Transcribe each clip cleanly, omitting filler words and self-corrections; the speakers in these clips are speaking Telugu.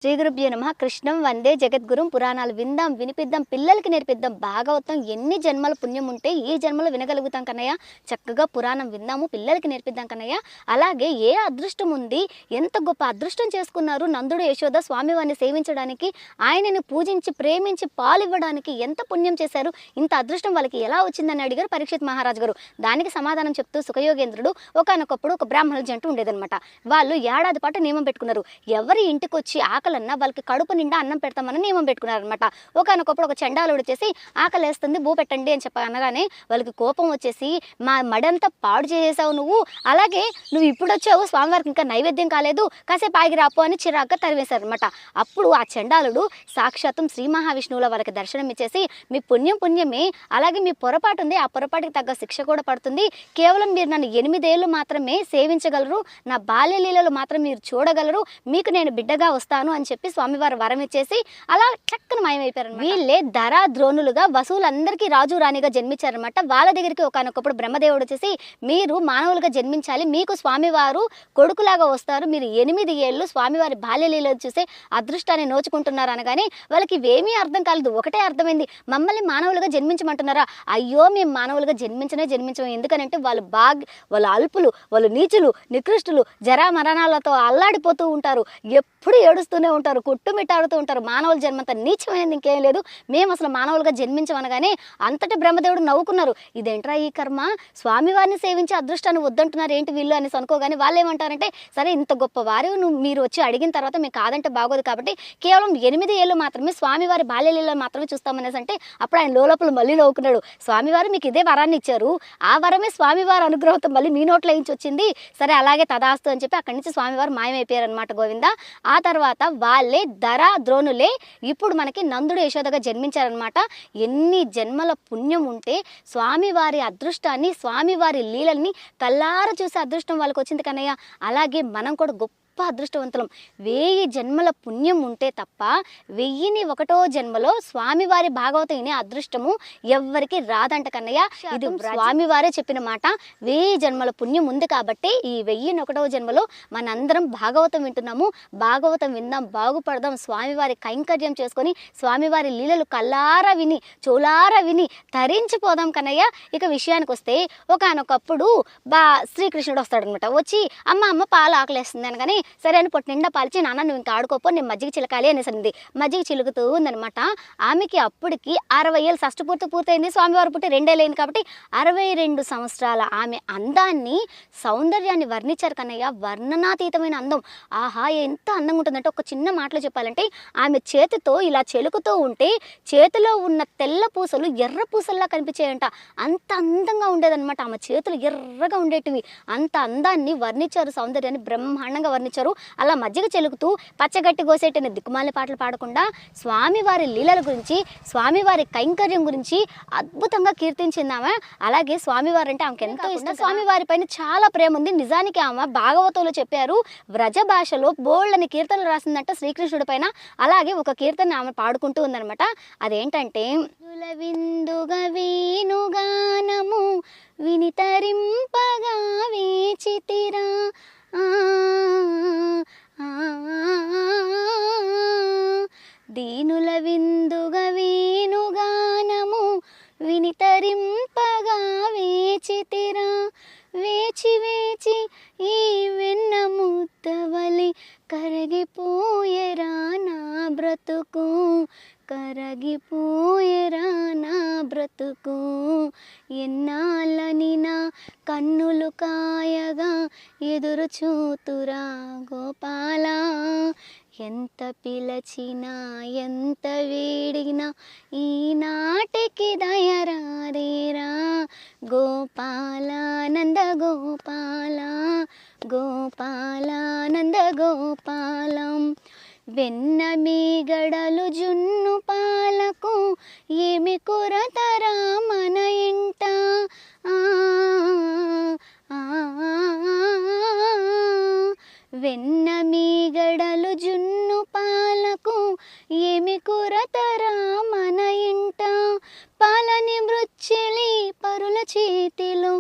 శ్రీ గురుభ్యో నమః. కృష్ణం వందే జగద్గురుం. పురాణాలు విందాం, వినిపిద్దాం, పిల్లలకి నేర్పిద్దాం. భాగవతం ఎన్ని జన్మల పుణ్యం ఉంటే ఈ జన్మలో వినగలుగుతాం కన్నయ్య. చక్కగా పురాణం విందాము, పిల్లలకి నేర్పిద్దాం కన్నయ్య. అలాగే ఏ అదృష్టం ఉంది, ఎంత గొప్ప అదృష్టం చేసుకున్నారు నందుడు యశోద స్వామివారిని సేవించడానికి, ఆయనని పూజించి ప్రేమించి పాలు ఇవ్వడానికి ఎంత పుణ్యం చేశారు, ఇంత అదృష్టం వాళ్ళకి ఎలా వచ్చిందని అడిగారు పరీక్షిత్ మహారాజు గారు. దానికి సమాధానం చెప్తూ సుఖయోగేంద్రుడు ఒకానొకప్పుడు ఒక బ్రాహ్మణుల జంట ఉండేదన్నమాట. వాళ్ళు ఏడాది పాటు నియమం పెట్టుకున్నారు. ఎవరి ఇంటికి వచ్చి ఆకలన్నా వాళ్ళకి కడుపు నిండా అన్నం పెడతామని నియమం పెట్టుకున్నారనమాట. ఒకనొకప్పుడు ఒక చండాలుడు వచ్చేసి ఆకలేస్తుంది భూ పెట్టండి అని చెప్పి అనగానే వాళ్ళకి కోపం వచ్చేసి, మా మడంతా పాడు చేసేసావు నువ్వు, అలాగే నువ్వు ఇప్పుడు వచ్చావు, స్వామివారికి ఇంకా నైవేద్యం కాలేదు, కాసేపు ఆగి రాపు అని చిరాగ్గా తరివేశారనమాట. అప్పుడు ఆ చండాలుడు సాక్షాత్తం శ్రీ మహావిష్ణువుల వాళ్ళకి దర్శనం ఇచ్చేసి, మీ పుణ్యం పుణ్యమే, అలాగే మీ పొరపాటు ఉంది, ఆ పొరపాటుకి తగ్గ శిక్ష కూడా పడుతుంది. కేవలం మీరు నన్ను 8 ఏళ్ళు మాత్రమే సేవించగలరు, నా బాల్యలీలలు మాత్రం మీరు చూడగలరు, మీకు నేను బిడ్డగా వస్తాను అని చెప్పి స్వామివారు వరం ఇచ్చేసి అలా చక్కని మాయమైపోయారు. వీళ్ళే ధరా ద్రోణులుగా వసువులందరికీ రాజు రాణిగా జన్మించారనమాట. వాళ్ళ దగ్గరికి ఒకనొకప్పుడు బ్రహ్మదేవుడు వచ్చేసి, మీరు మానవులుగా జన్మించాలి, మీకు స్వామివారు కొడుకులాగా వస్తారు, మీరు 8 ఏళ్ళు స్వామివారి బాల్యలీలలు చూసే అదృష్టాన్ని నోచుకుంటున్నారు అనగానే వాళ్ళకి ఇవేమీ అర్థం కాలేదు. ఒకటే అర్థమైంది, మమ్మల్ని మానవులుగా జన్మించమంటున్నారా? అయ్యో మేము మానవులుగా జన్మించము. ఎందుకనంటే వాళ్ళు అల్పులు, వాళ్ళు నీచులు, నికృష్టులు, జరా మరణాలతో అల్లాడిపోతూ ఉంటారు, ఎప్పుడు ఏడుస్తూనే ఉంటారు, కొట్టుమిట్టాడుతూ ఉంటారు. మానవుల జన్మంతా నీచమైనది ఇంకేం లేదు, మేము అసలు మానవులుగా జన్మించమనగానే అంతటి బ్రహ్మదేవుడు నవ్వుకున్నారు. ఇదేంట్రా ఈ కర్మ, స్వామివారిని సేవించి అదృష్టాన్ని వద్దంటున్నారు ఏంటి వీళ్ళు అనేసి అనుకోగానే వాళ్ళు ఏమంటారంటే, సరే ఇంత గొప్పవారు మీరు వచ్చి అడిగిన తర్వాత మేము కాదంటే బాగోదు కాబట్టి కేవలం 8 ఏళ్ళు మాత్రమే స్వామివారి బాల్యలీలను మాత్రమే చూస్తామనేసి అంటే, అప్పుడు ఆయన లోపల మళ్ళీ నవ్వుకున్నాడు. స్వామివారు మీకు ఇదే వరాన్ని ఇచ్చారు, ఆ వరమే స్వామివారి అనుగ్రహంతో మళ్ళీ మీ నోట్లో నుంచి వచ్చింది, సరే అలాగే తదాస్తు అని చెప్పి అక్కడి నుంచి స్వామివారు మాయమైపోయారు అనమాట గోవింద. ఆ తర్వాత వాళ్ళే ధరా ద్రోణులే ఇప్పుడు మనకి నందుడు యశోదగా జన్మించారనమాట. ఎన్ని జన్మల పుణ్యం ఉంటే స్వామివారి అదృష్టాన్ని, స్వామివారి లీలల్ని కల్లారా చూసే అదృష్టం వాళ్ళకి వచ్చింది కన్నయ్య. అలాగే మనం కూడా గొప్ప అదృష్టవంతులం. 1000 జన్మల పుణ్యం ఉంటే తప్ప 1001వ జన్మలో స్వామివారి భాగవతం వినే అదృష్టము ఎవ్వరికి రాదంట కన్నయ్య. ఇది స్వామివారే చెప్పిన మాట. 1000 జన్మల పుణ్యం ఉంది కాబట్టి ఈ 1001వ జన్మలో మనందరం భాగవతం వింటున్నాము. భాగవతం విందాం, బాగుపడదాం, స్వామివారి కైంకర్యం చేసుకొని స్వామివారి లీలలు కల్లారా విని చోలారా విని తరించిపోదాం కన్నయ్య. ఇక విషయానికి వస్తే ఒకనొకప్పుడు శ్రీకృష్ణుడు వస్తాడనమాట. వచ్చి అమ్మ పాలు ఆకలేస్తుంది అనగానే, సరే అని పొట్టి నిండా పాలిచి, నాన్న నువ్వు ఇంకా ఆడుకోపో, నేను మజ్జిగ చిలకాలి అనేసి అంది. మజ్జిగ చిలుకుతూ ఉందనమాట. ఆమెకి అప్పటికి 60 ఏళ్ళు, షష్ఠి పూర్తయింది, స్వామివారు పుట్టి 2 ఏళ్ళు అయింది కాబట్టి 62 సంవత్సరాల ఆమె అందాన్ని, సౌందర్యాన్ని వర్ణించారు కన్నయ్య. వర్ణనాతీతమైన అందం. ఆహా ఎంత అందంగా ఉంటుందంటే, ఒక చిన్న మాటలో చెప్పాలంటే, ఆమె చేతితో ఇలా చెలుకుతూ ఉంటే చేతిలో ఉన్న తెల్ల పూసలు ఎర్ర పూసల్లా కనిపించాయంట. అంత అందంగా ఉండేదన్నమాట. ఆమె చేతులు ఎర్రగా ఉండేటివి. అంత అందాన్ని వర్ణించారు, సౌందర్యాన్ని బ్రహ్మాండంగా వర్ణించారు. అలా మజ్జిగ చెలుకుతూ పచ్చగట్టి గోసేటని దిక్కుమాలి పాటలు పాడకుండా స్వామివారి లీలల గురించి, స్వామివారి కైంకర్యం గురించి అద్భుతంగా కీర్తించిందామె. అలాగే స్వామివారు అంటే ఆమెకు ఎంతో ఇష్టం. స్వామివారి పైన చాలా ప్రేమ ఉంది. నిజానికి ఆమె భాగవతంలో చెప్పారు, వ్రజ భాషలో బోళ్ళని కీర్తనలు రాసిందంట శ్రీకృష్ణుడి పైన. అలాగే ఒక కీర్తన ఆమె పాడుకుంటూ ఉందనమాట. అదేంటంటే, విందుగా వేణుగానము వినితరింపగా వేచితిరా, దీనుల విందుగా వేణుగానము వినితరింపగా వేచితిరా, వేచి వేచి ఈ వెన్న ముద్దవలి కరగిపోయేరా నా బ్రతుకు, కరగిపోయేరా నా బ్రతుకు, ఎన్నాళ్ళని నా కన్నులు కాయగా ఎదురు చూతురా గోపాల, ఎంత పిలచినా ఎంత వేడినా ఈనాటికి దయరారేరా గోపాల నంద గోపాల, గోపాల నంద గోపాలం. వెన్న మీగడలు జున్ను పాలకు ఏమి కొరతరా మన ఇంట, వెన్న మీగడలు జున్ను పాలకు ఏమి కొరతరా మన ఇంట, పాలని మృచ్చెలి పరుల చేతిలో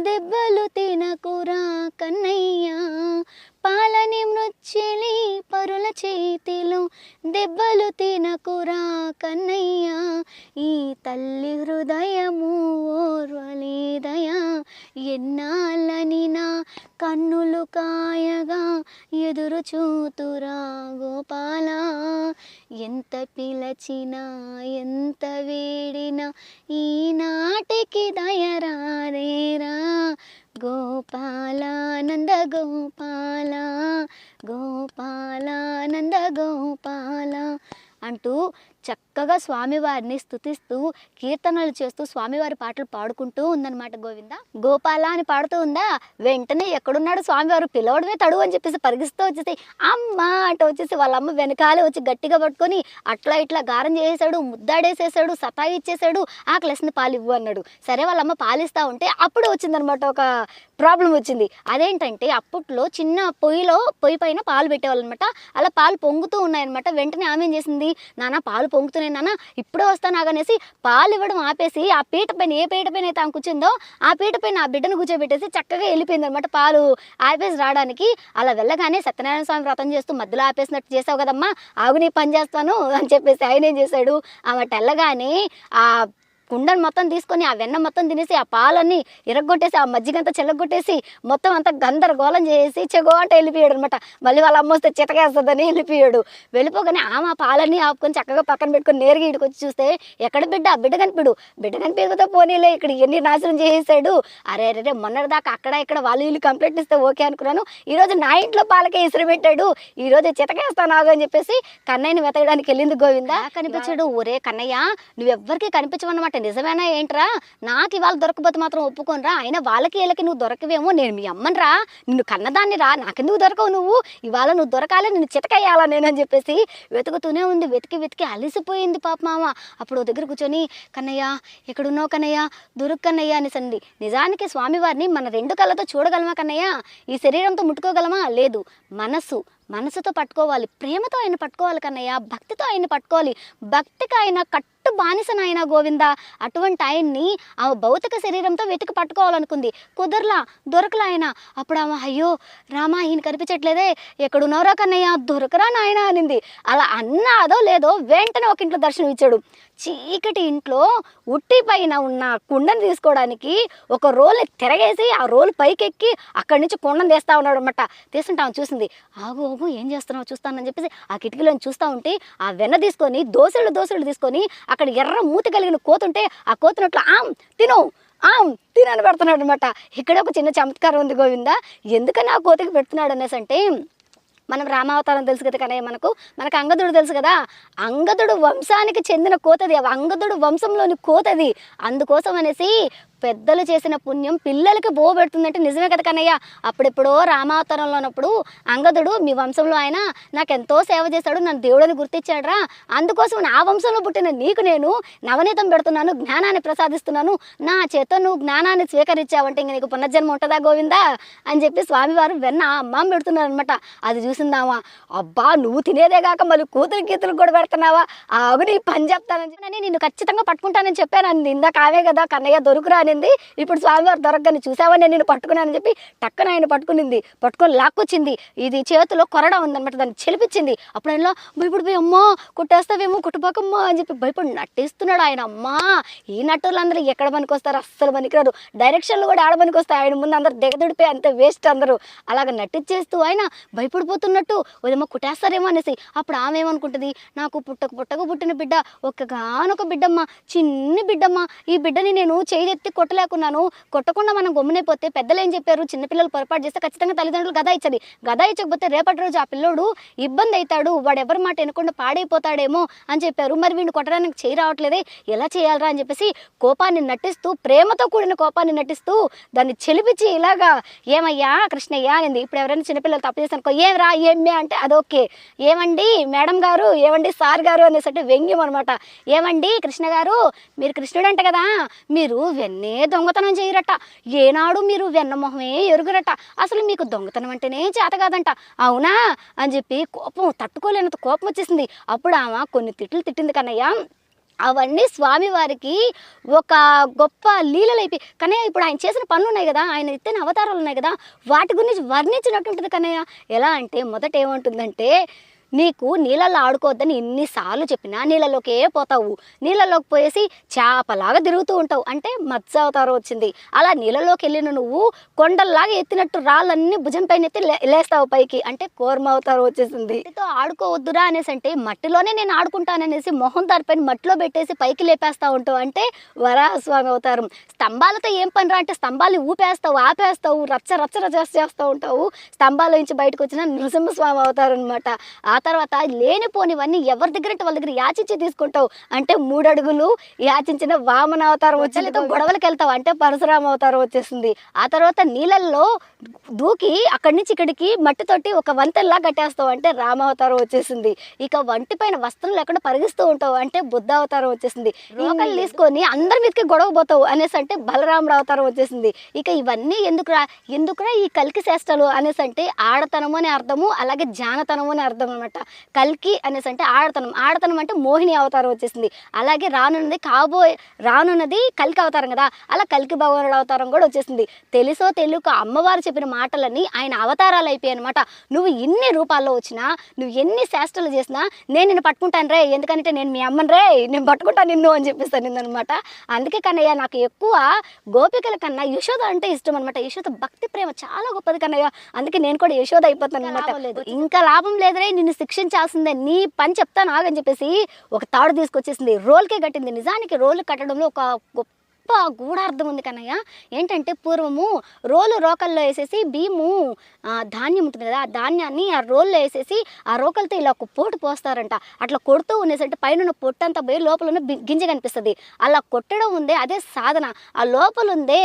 దెబ్బలు తినకురా కన్నయ్య, పాలని మృచ్చెలి పరుల చేతిలో దెబ్బలు తినకురా కన్నయ్య, ఈ తల్లి హృదయము ఓర్వలేదయా, ఎన్నాళ్ళని నా కన్నులు కాయగా ఎదురు చూతురా గోపాల, ఎంత పిలచినా ఎంత వేడినా ఈనాటికి దయరారేరా గోపాల నంద గోపాల, గోపాల నంద గోపాల అంటూ చక్కగా స్వామివారిని స్తుతిస్తూ కీర్తనలు చేస్తూ స్వామివారి పాటలు పాడుకుంటూ ఉందన్నమాట గోవింద. గోపాల అని పాడుతూ ఉందా, వెంటనే ఎక్కడున్నాడు స్వామివారు, పిలవడమే తడువు అని చెప్పేసి పరిగిస్తూ వచ్చేసి అమ్మ అంటూ వచ్చేసి వాళ్ళ అమ్మ వెనకాలే వచ్చి గట్టిగా పట్టుకొని అట్లా ఇట్లా గారం చేసేసాడు, ముద్దాడేసేసాడు, సతాయి ఇచ్చేసాడు, ఆకలేసిన పాలు ఇవ్వు అన్నాడు. సరే వాళ్ళ అమ్మ పాలిస్తూ ఉంటే అప్పుడు వచ్చిందనమాట ఒక ప్రాబ్లం వచ్చింది. అదేంటంటే అప్పట్లో చిన్న పొయ్యి పైన పాలు పెట్టేవాళ్ళు అనమాట. అలా పాలు పొంగుతూ ఉన్నాయన్నమాట. వెంటనే ఆమె ఏం చేసింది, నాన్న పాలు పొంగుతున్నాయి నాన్న ఇప్పుడే వస్తానాగనేసి పాలు ఇవ్వడం ఆపేసి ఆ పీట పైన ఏ పీట పైన అయితే ఆమె కూర్చుందో ఆ పీట పైన ఆ బిడ్డను కూర్చోబెట్టేసి చక్కగా వెళ్ళిపోయింది అనమాట పాలు ఆపేసి రావడానికి. అలా వెళ్ళగానే సత్యనారాయణ స్వామి వ్రతం చేస్తూ మధ్యలో ఆపేసినట్టు చేసావు కదమ్మా, ఆగు నీ పని చేస్తాను అని చెప్పేసి ఆయన ఏం చేశాడు, ఆమె వెళ్ళగానే ఆ కుండను మొత్తం తీసుకొని ఆ వెన్న మొత్తం తినేసి ఆ పాలన్నీ ఇరగొట్టేసి ఆ మజ్జిగంతా చెల్లగొట్టేసి మొత్తం అంతా గందరగోళం చేసి చెగో అంటే వెళ్ళిపోయాడు అనమాట. మళ్ళీ వాళ్ళ అమ్మ వస్తే చితకేస్తుందని వెళ్ళిపోయాడు. వెళ్ళిపోగానే ఆమె ఆ పాలన్నీ ఆపుకొని చక్కగా పక్కన పెట్టుకొని నేరుగా ఇక్కడికి వచ్చి చూస్తే ఎక్కడ బిడ్డ కనిపించదో పోనీలే ఇక్కడ ఎన్ని నాశనం చేసేసాడు. అరే మొన్నటిదాకా అక్కడ ఇక్కడ వాళ్ళు వీళ్ళు కంప్లైంట్ ఇస్తే ఓకే అనుకున్నాను, ఈరోజు నా ఇంట్లో పాలకే ఇసురు పెట్టాడు, ఈరోజు చితకేస్తాను ఆగు అని చెప్పేసి కన్నయ్యని వెతకడానికి వెళ్ళింది గోవింద. కనిపించాడు. ఒరే కన్నయ్య నువ్వెవ్వరికి కనిపించవన్నమాట, నిజమేనా ఏంట్రా, నాకు ఇవాళ దొరకపోతే మాత్రం ఒప్పుకోనరా, అయినా వాళ్ళకి వీళ్ళకి నువ్వు దొరకవేమో, నేను మీ అమ్మనిరా, నిన్ను కన్నదాన్ని రా, నాకెందుకు దొరకవు నువ్వు, ఇవాళ నువ్వు దొరకాలి, నిన్ను చితకయ్యాలా నేను అని చెప్పేసి వెతుకుతూనే ఉంది. వెతికి అలిసిపోయింది పాప మామ. అప్పుడు దగ్గర కూర్చొని కన్నయ్య ఎక్కడున్నావు కన్నయ్య, దొరుకు కన్నయ్య అనేసండి. నిజానికి స్వామివారిని మన రెండు కళ్ళతో చూడగలమా కన్నయ్య, ఈ శరీరంతో ముట్టుకోగలమా, లేదు, మనసుతో పట్టుకోవాలి, ప్రేమతో ఆయన పట్టుకోవాలి కన్నయ్య, భక్తితో ఆయన పట్టుకోవాలి, భక్తికి ఆయన కట్టు బానిసనైనా గోవింద. అటువంటి ఆయన్ని ఆమె భౌతిక శరీరంతో వెతికి పట్టుకోవాలనుకుంది, దొరకలా ఆయన. అప్పుడు ఆమె అయ్యో రామా ఈయన కనిపించట్లేదే, ఎక్కడున్నారా కన్నయ్య, దొరకరా నాయన అనింది. అలా అన్నాదో లేదో వెంటనే ఒక ఇంట్లో దర్శనం ఇచ్చాడు. చీకటి ఇంట్లో ఉట్టి పైన ఉన్న కుండను తీసుకోవడానికి ఒక రోలు తిరగేసి ఆ రోలు పైకెక్కి అక్కడి నుంచి కుండను తీస్తూ ఉన్నాడు అనమాట. తీస్తుంటే ఆమె చూసింది, ఆగు ఏం చేస్తున్నావు చూస్తానని చెప్పేసి ఆ కిటికీలను చూస్తూ ఉంటే ఆ వెన్న తీసుకొని దోసెళ్ళు తీసుకొని అక్కడ ఎర్ర మూతి కలిగిన కోతుంటే ఆ కోతునట్లు తినని పెడుతున్నాడు అనమాట. ఇక్కడ ఒక చిన్న చమత్కారం ఉంది గోవింద. ఎందుకని ఆ కోతికి పెడుతున్నాడు అనేసి అంటే, మనం రామావతారం తెలుసు కదా కన్నయ్య, మనకు అంగదుడు తెలుసు కదా, అంగదుడు వంశానికి చెందిన కోతది, అంగదుడు వంశంలోని కోతది. అందుకోసం అనేసి పెద్దలు చేసిన పుణ్యం పిల్లలకి బో పెడుతుందంటే నిజమే కదా కన్నయ్య. అప్పుడెప్పుడో రామావతారంలో ఉన్నప్పుడు అంగదుడు మీ వంశంలో ఆయన నాకు ఎంతో సేవ చేశాడు, నన్ను దేవుడిని గుర్తించాడురా, అందుకోసం నా వంశంలో పుట్టిన నీకు నేను నవనీతం పెడుతున్నాను, జ్ఞానాన్ని ప్రసాదిస్తున్నాను, నా చేత నువ్వు జ్ఞానాన్ని స్వీకరించావంటే ఇంక నీకు పునర్జన్మ ఉంటుందా గోవిందా అని చెప్పి స్వామివారు వెన్న అమ్మ పెడుతున్నారు అనమాట. అది చూసిందావా, అబ్బా నువ్వు తినేదే కాక మళ్ళీ గీతులు కూడా పెడుతున్నావా, ఆగు నీ పని చెప్తానని నిన్ను ఖచ్చితంగా పట్టుకుంటానని చెప్పాను అంది. ఇందాక ఆవే కదా కన్నయ్య దొరుకురా అనింది. ఇప్పుడు స్వామివారు దొరకని చూసావా నేను నిన్ను పట్టుకున్నానని చెప్పి టక్కన ఆయన పట్టుకొని లాక్కొచ్చింది. ఇది చేతిలో కొరడా ఉందన్నమాట, దాన్ని చెలిపించింది. అప్పుడు ఆయన భయపడిపోయి అమ్మా కొట్టేస్తావేమో కొట్టుపోకమ్మా అని చెప్పి భయపడి నటిస్తున్నాడు ఆయన. అమ్మా ఈ నటులందరూ ఎక్కడ పనికి వస్తారు, అస్సలు పనికిరాడు, డైరెక్షన్లు కూడా ఆడ పనికి వస్తాయి, ఆయన ముందు అందరు దిగదుడిపోయి అంత వేస్ట్ అందరూ. అలాగ నటించేస్తూ ఆయన భయపడిపోతున్నట్టు ఓదేమో కుట్టేస్తారేమో అనేసి. అప్పుడు ఆమె ఏమనుకుంటుంది, నాకు పుట్టకు పుట్టిన బిడ్డ, ఒక్కగానొక బిడ్డమ్మ, చిన్ని బిడ్డమ్మ, ఈ బిడ్డని నేను చేయి కొట్టలేకున్నాను, కొట్టకుండా మనం గమ్మునైపోతే పెద్దలు ఏం చెప్పారు, చిన్నపిల్లలు పొరపాటు చేస్తే ఖచ్చితంగా తల్లిదండ్రులు గదా ఇచ్చకపోతే రేపటి రోజు ఆ పిల్లోడు ఇబ్బంది అవుతాడు, వాడు ఎవరి మాట వినకుండా పాడైపోతాడేమో అని చెప్పారు. మరి వీడిని కొట్టడానికి చేయి రావట్లేదే, ఎలా చేయాలరా అని చెప్పేసి కోపాన్ని నటిస్తూ, ప్రేమతో కూడిన కోపాన్ని నటిస్తూ దాన్ని చెలిపించి ఇలాగా ఏమయ్యా కృష్ణయ్య అనింది. ఇప్పుడు ఎవరైనా చిన్నపిల్లలు తప్పు చేస్తానుకో ఏమరా ఏమే అంటే అదొకే, ఏమండి మేడం గారు, ఏమండి సార్ గారు అనేసంటే వ్యంగ్యం అనమాట. ఏమండి కృష్ణ గారు, మీరు కృష్ణుడు అంట కదా, మీరు వెన్నే దొంగతనం చేయరట, ఏనాడు మీరు వెన్నమొహమే ఎరుగురట, అసలు మీకు దొంగతనం అంటేనే చేత కాదంట, అవునా అని చెప్పి కోపం తట్టుకోలేనంత కోపం వచ్చేసింది. అప్పుడు ఆమె కొన్ని తిట్లు తిట్టింది కన్నయ్య. అవన్నీ స్వామివారికి ఒక గొప్ప లీలలైపోయి కన్నయ్య. ఇప్పుడు ఆయన చేసిన పనులు ఉన్నాయి కదా, ఆయన ఎత్తిన అవతారాలు ఉన్నాయి కదా, వాటి గురించి వర్ణించినట్టు ఉంటుంది కన్నయ్య. ఎలా అంటే మొదట ఏమంటుందంటే, నీకు నీళ్ళల్లో ఆడుకోవద్దని ఎన్నిసార్లు చెప్పినా నీళ్ళలోకే పోతావు, నీళ్ళలోకి పోయేసి చేపలాగా తిరుగుతూ ఉంటావు అంటే మత్స్య అవతారం వచ్చింది. అలా నీళ్ళలోకి వెళ్ళిన నువ్వు కొండల్లాగా ఎత్తినట్టు రాళ్ళన్నీ భుజం పైన ఎత్తి లేస్తావు పైకి అంటే కూర్మ అవతారం వచ్చేసింది. మట్టితో ఆడుకోవద్దురా అనేసి అంటే మట్టిలోనే నేను ఆడుకుంటాననేసి మొహం దారిపైన మట్టిలో పెట్టేసి పైకి లేపేస్తా ఉంటావు అంటే వరాహస్వామి అవతారం. స్తంభాలతో ఏం పనిరా అంటే స్తంభాలు ఊపేస్తావు, ఆపేస్తావు, రచ్చ రచ్చ రచ్చ చేస్తూ ఉంటావు. స్తంభాల నుంచి బయటకు వచ్చిన నృసింహస్వామి అవతారం అనమాట. ఆ తర్వాత లేనిపోనివన్నీ ఎవరి దగ్గర వాళ్ళ దగ్గర యాచించి తీసుకుంటావు అంటే 3 అడుగులు యాచించిన వామన అవతారం వచ్చేతో గొడవలకి వెళ్తావు అంటే పరశురామ అవతారం వచ్చేసింది. ఆ తర్వాత నీళ్ళల్లో దూకి అక్కడి నుంచి ఇక్కడికి మట్టితోటి ఒక వంతెల్లా కట్టేస్తావు అంటే రామ అవతారం వచ్చేసింది. ఇక వంటి పైన వస్త్రం లేకుండా పరిగిస్తూ ఉంటావు అంటే బుద్ధ అవతారం వచ్చేసింది. రోకలు తీసుకొని అందరి మీదకి గొడవ పోతావు అనేసి అంటే బలరాముడు అవతారం వచ్చేసింది. ఇక ఇవన్నీ ఎందుకురా ఈ కలికి చేష్టలు అనేసి అంటే ఆడతనము అనే అర్థము, అలాగే జానతనము అనే అర్థం అనమాట. కల్కి అనేసి అంటే ఆడతనం అంటే మోహిని అవతారం వచ్చేసింది. అలాగే రానున్నది కల్కి అవతారం కదా, అలా కల్కి భగవానుడు అవతారం కూడా వచ్చేసింది. తెలుసో తెలియక అమ్మవారు చెప్పిన మాటలని ఆయన అవతారాలు అయిపోయాయి అనమాట. నువ్వు ఇన్ని రూపాల్లో వచ్చినా, నువ్వు ఎన్ని శాస్త్రాలు చేసినా నేను నిన్ను పట్టుకుంటాను రే, ఎందుకంటే నేను మీ అమ్మని రే, నేను పట్టుకుంటాను నిన్ను అని చెప్పిస్తాను నిన్నమాట. అందుకే కన్నయ్య నాకు ఎక్కువ గోపికల కన్నా యశోద అంటే ఇష్టం అనమాట. యశోద భక్తి ప్రేమ చాలా గొప్పది కన్నయ్య. అందుకే నేను కూడా యశోద అయిపోతాను అనమాట. ఇంకా లాభం లేదురే, నిన్ను శిక్షించాల్సిందే, నీ పని చెప్తాను ఆగని చెప్పేసి ఒక తాడు తీసుకొచ్చేసింది, రోల్కే కట్టింది. నిజానికి రోలు కట్టడంలో ఒక గొప్ప గూఢార్థం ఉంది కన్నయ్య. ఏంటంటే పూర్వము రోకల్లో వేసేసి బియ్యము ధాన్యం ఉంటుంది కదా, ఆ ధాన్యాన్ని ఆ రోల్లో వేసేసి ఆ రోకలతో ఇలా ఒక పోటు పోస్తారంట. అట్లా కొడుతూ ఉండేసంటే పైన పొట్టంతా పోయి లోపల ఉన్న గింజ కనిపిస్తుంది. అలా కొట్టడం ఉందే అదే సాధన. ఆ లోపల ఉందే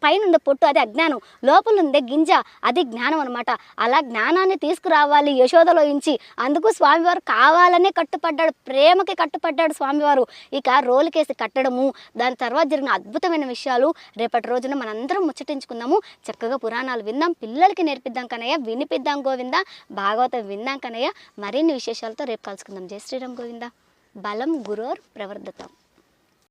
పైన ఉండే పొట్టు అదే అజ్ఞానం, లోపల ఉందే గింజ అది జ్ఞానం అనమాట. అలా జ్ఞానాన్ని తీసుకురావాలి యశోదలో ఇంచి. అందుకు స్వామివారు కావాలనే కట్టుపడ్డాడు, ప్రేమకి కట్టుపడ్డాడు స్వామివారు. ఇక రోలుకేసి కట్టడము, దాని తర్వాత జరిగిన అద్భుతమైన విషయాలు రేపటి రోజున మనందరం ముచ్చటించుకుందాము. చక్కగా పురాణాలు విందాం, పిల్లలకి నేర్పిద్దాం కన్నయ్య, వినిపిద్దాం గోవింద, భాగవతం విందాం కన్నయ్య. మరిన్ని విశేషాలతో రేపు కలుసుకుందాం. జై శ్రీరామ్ గోవింద. బలం గురోర్ ప్రవర్ధతం.